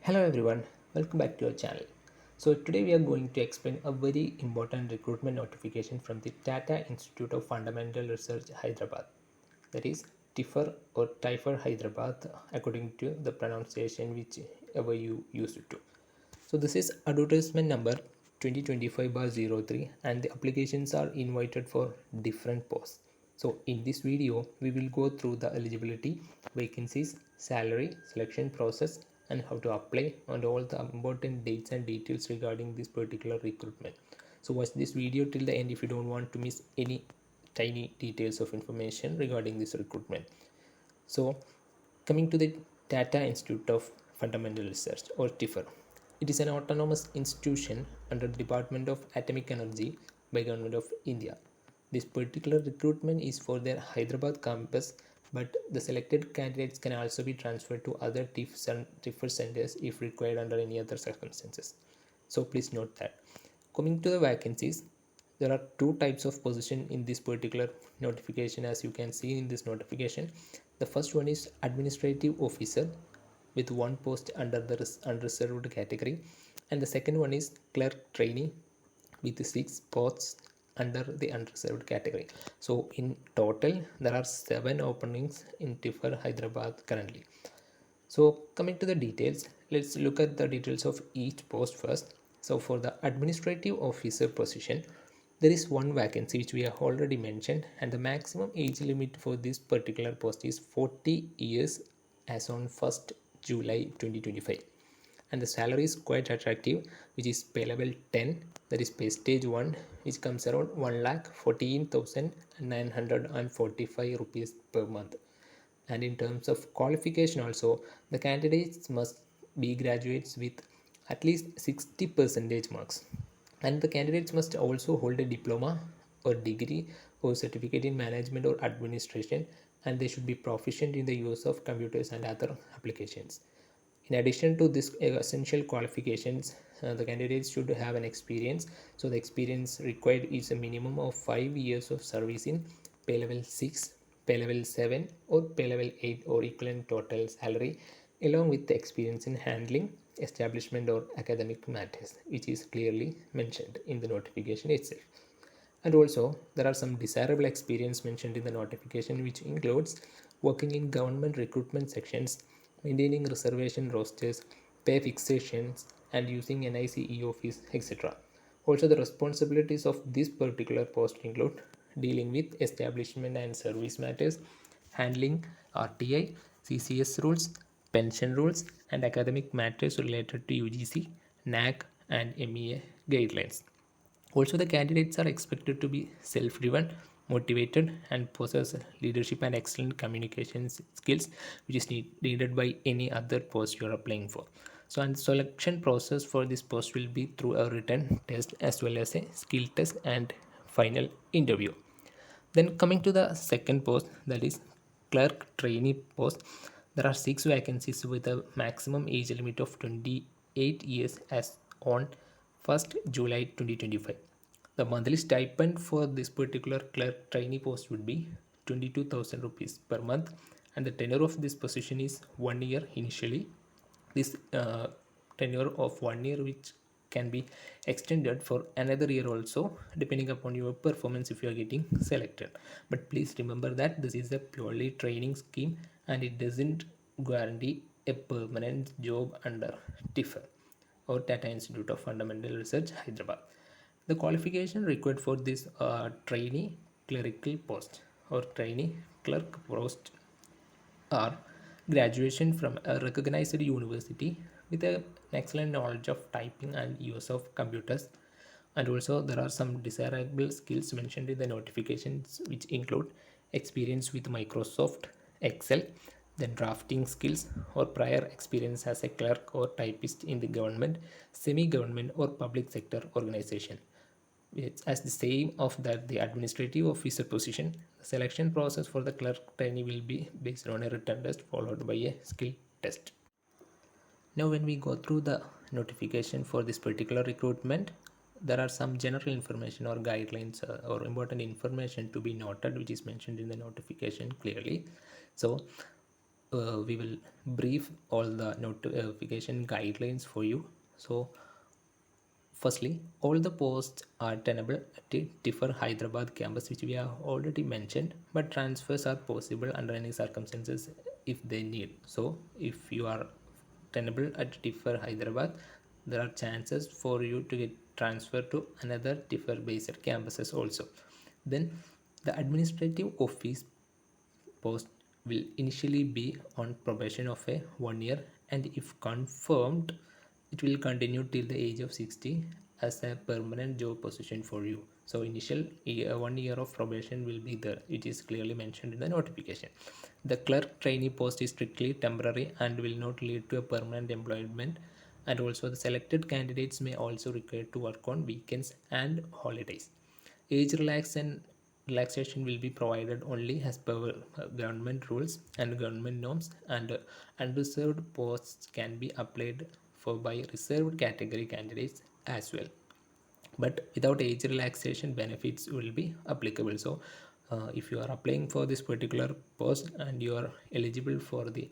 Hello everyone, welcome back to our channel. So today we are going to explain a very important recruitment notification from the Tata Institute of Fundamental Research Hyderabad, that is TIFR or TIFR Hyderabad according to the pronunciation whichever you use it to. So this is advertisement number 2025/03 and the applications are invited for different posts. So in this video we will go through the eligibility, vacancies, salary, selection process and how to apply and all the important dates and details regarding this particular recruitment. So watch this video till the end if you don't want to miss any tiny details of information regarding this recruitment. So coming to the Tata Institute of Fundamental Research or TIFR. It is an autonomous institution under the Department of Atomic Energy by Government of India. This particular recruitment is for their Hyderabad campus, but the selected candidates can also be transferred to other TIFR centers if required under any other circumstances. So please note that. Coming to the vacancies, there are two types of position in this particular notification. As you can see in this notification, the first one is administrative officer with one post under the unreserved category, and the second one is clerk trainee with 6 posts under the unreserved category. So in total there are 7 openings in TIFR Hyderabad currently. So coming to the details, let's look at the details of each post first. So for the administrative officer position, there is one vacancy which we have already mentioned, and the maximum age limit for this particular post is 40 years as on 1st July 2025. And the salary is quite attractive, which is pay level 10, that is pay stage 1, which comes around 1,14,945 rupees per month. And in terms of qualification also, the candidates must be graduates with at least 60 percentage marks, and the candidates must also hold a diploma or degree or certificate in management or administration, and they should be proficient in the use of computers and other applications. In addition to this essential qualifications, the candidates should have an experience. So the experience required is a minimum of 5 years of service in pay level 6, pay level 7 or pay level 8 or equivalent total salary, along with the experience in handling establishment or academic matters, which is clearly mentioned in the notification itself. And also there are some desirable experience mentioned in the notification, which includes working in government recruitment sections, maintaining reservation rosters, pay fixations and using NAAC eOffice, etc. Also the responsibilities of this particular post include dealing with establishment and service matters, handling RTI, CCS rules, pension rules and academic matters related to UGC, NAAC and MEA guidelines. Also, the candidates are expected to be self-driven, motivated and possess leadership and excellent communication skills, which is needed by any other post you are applying for. So, and the selection process for this post will be through a written test as well as a skill test and final interview. Then coming to the second post, that is clerk trainee post, there are 6 vacancies with a maximum age limit of 28 years as on 1st July 2025. The monthly stipend for this particular clerk trainee post would be 22,000 rupees per month, and the tenure of this position is 1 year initially. This tenure of 1 year which can be extended for another year also depending upon your performance if you are getting selected. But please remember that this is a purely training scheme and it doesn't guarantee a permanent job under TIFR or Tata Institute of Fundamental Research Hyderabad. The qualification required for this trainee clerical post or trainee clerk post are graduation from a recognized university with an excellent knowledge of typing and use of computers. And also there are some desirable skills mentioned in the notifications, which include experience with Microsoft Excel, then drafting skills or prior experience as a clerk or typist in the government, semi-government or public sector organization. It's as the same of that the administrative officer position. The selection process for the clerk trainee will be based on a written test followed by a skill test. Now when we go through the notification for this particular recruitment, there are some general information or guidelines or important information to be noted, which is mentioned in the notification clearly. So we will brief all the notification guidelines for you. So firstly, all the posts are tenable at the TIFR Hyderabad campus, which we have already mentioned, but transfers are possible under any circumstances if they need. So if you are tenable at TIFR Hyderabad, there are chances for you to get transferred to another TIFR based campuses also. Then the administrative office post will initially be on probation of a 1 year, and if confirmed, it will continue till the age of 60 as a permanent job position for you. So initial 1 year of probation will be there. It is clearly mentioned in the notification. The clerk trainee post is strictly temporary and will not lead to a permanent employment, and also the selected candidates may also require to work on weekends and holidays. Age relaxation will be provided only as per government rules and government norms, and unreserved posts can be applied for by reserved category candidates as well, but without age relaxation benefits will be applicable. So if you are applying for this particular post and you are eligible for the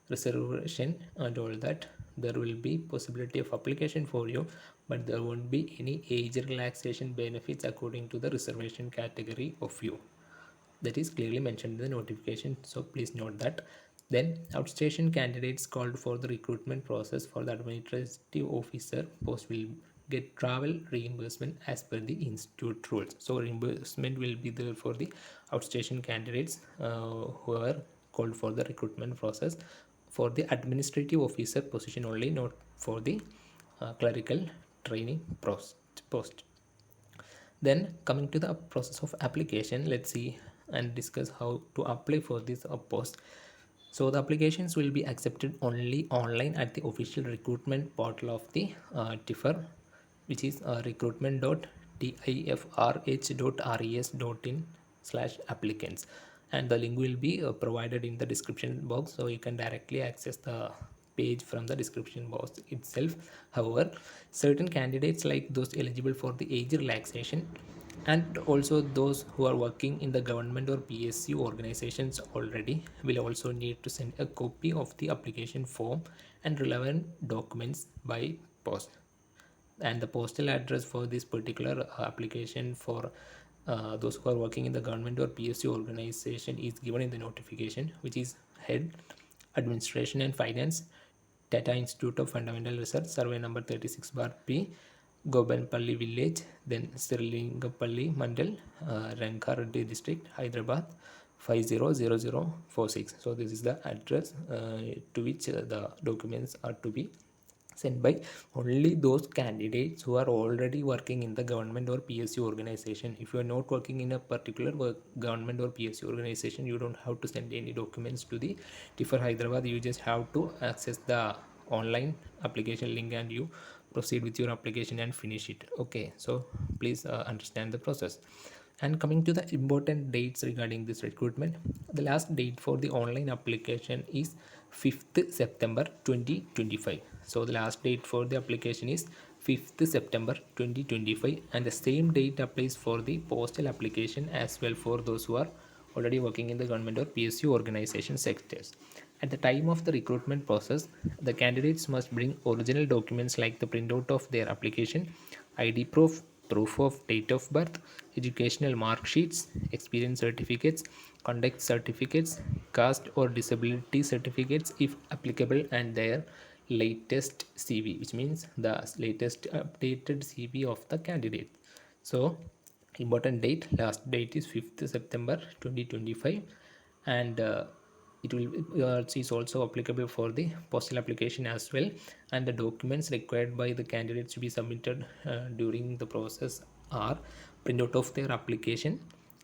reservation and all that, there will be possibility of application for you, but there won't be any age relaxation benefits according to the reservation category of you. That is clearly mentioned in the notification, so please note that. Then outstation candidates called for the recruitment process for the administrative officer post will get travel reimbursement as per the institute rules. So reimbursement will be there for the outstation candidates who are called for the recruitment process for the administrative officer position only, not for the clerical training post. Then coming to the process of application, let's see and discuss how to apply for this post. So the applications will be accepted only online at the official recruitment portal of the TIFR, which is recruitment.tifrh.res.in/applicants, and the link will be provided in the description box, so you can directly access the page from the description box itself. However, certain candidates like those eligible for the age relaxation and also those who are working in the government or PSU organizations already will also need to send a copy of the application form and relevant documents by post, and the postal address for this particular application for those who are working in the government or PSU organization is given in the notification, which is head administration and finance, Tata Institute of Fundamental Research, survey number 36 bar P, Gobanpalli village, then Sirlingapalli Mandal, Rangareddy district, Hyderabad 500046. So this is the address to which the documents are to be sent by only those candidates who are already working in the government or PSU organization. If you are not working in a particular government or PSU organization, you don't have to send any documents to the TIFR Hyderabad. You just have to access the online application link and you proceed with your application and finish it. Okay, so please understand the process. And coming to the important dates regarding this recruitment, the last date for the online application is 5th September 2025. So the last date for the application is 5th September 2025, and the same date applies for the postal application as well for those who are already working in the government or PSU organization sectors. At the time of the recruitment process, the candidates must bring original documents like the printout of their application, ID proof, proof of date of birth, educational mark sheets, experience certificates, conduct certificates, caste or disability certificates if applicable, and their latest CV, which means the latest updated CV of the candidate. So important date, last date is 5th September 2025, and it will is also applicable for the postal application as well. And the documents required by the candidates to be submitted during the process are printout of their application,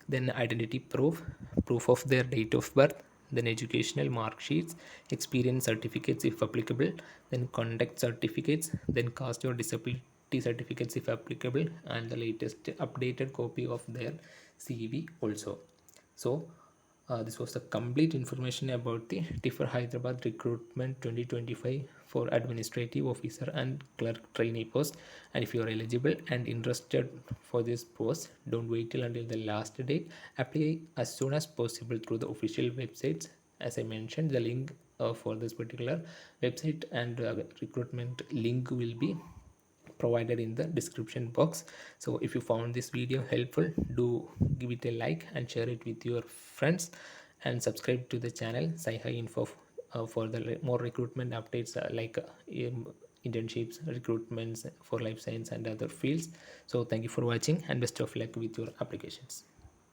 then identity proof, proof of their date of birth, then educational mark sheets, experience certificates if applicable, then conduct certificates, then caste or disability certificates if applicable, and the latest updated copy of their CV also. So this was the complete information about the TIFR Hyderabad recruitment 2025 for administrative officer and clerk trainee post. And if you are eligible and interested for this post, don't wait till until the last date. Apply as soon as possible through the official websites. As I mentioned, the link for this particular website, and recruitment link will be provided in the description box. So if you found this video helpful, do give it a like and share it with your friends, and subscribe to the channel Sci-Hi Info for the more recruitment updates, internships, recruitments for life science and other fields. So thank you for watching, and best of luck with your applications.